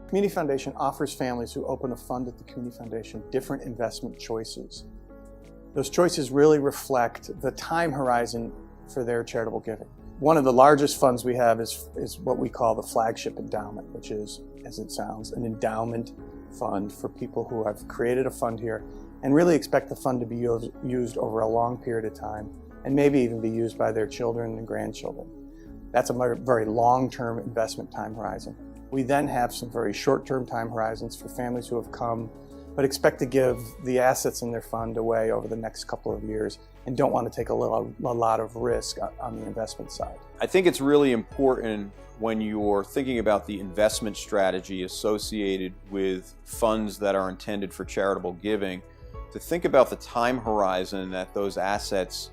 Community Foundation offers families who open a fund at the Community Foundation different investment choices. Those choices really reflect the time horizon for their charitable giving. One of the largest funds we have is what we call the flagship endowment, which is, as it sounds, an endowment fund for people who have created a fund here and really expect the fund to be used over a long period of time and maybe even be used by their children and grandchildren. That's a very long-term investment time horizon. We then have some very short-term time horizons for families who have come but expect to give the assets in their fund away over the next couple of years and don't want to take a lot of risk on the investment side. I think it's really important when you're thinking about the investment strategy associated with funds that are intended for charitable giving to think about the time horizon that those assets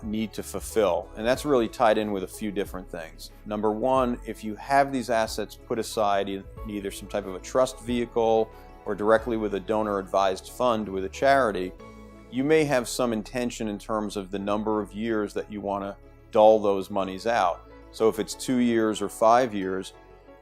need to fulfill. And that's really tied in with a few different things. Number one, if you have these assets put aside in either some type of a trust vehicle or directly with a donor-advised fund with a charity, you may have some intention in terms of the number of years that you want to dole those monies out. So if it's 2 years or 5 years,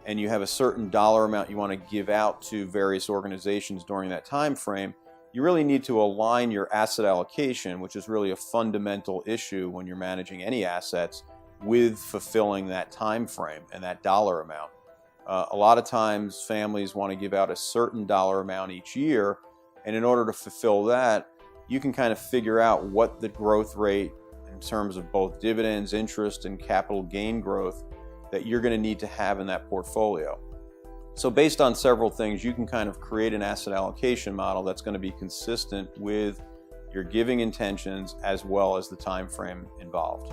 and you have a certain dollar amount you want to give out to various organizations during that time frame, you really need to align your asset allocation, which is really a fundamental issue when you're managing any assets, with fulfilling that time frame and that dollar amount. A lot of times families want to give out a certain dollar amount each year, and in order to fulfill that, you can kind of figure out what the growth rate in terms of both dividends, interest, and capital gain growth that you're going to need to have in that portfolio. So based on several things, you can kind of create an asset allocation model that's going to be consistent with your giving intentions as well as the time frame involved.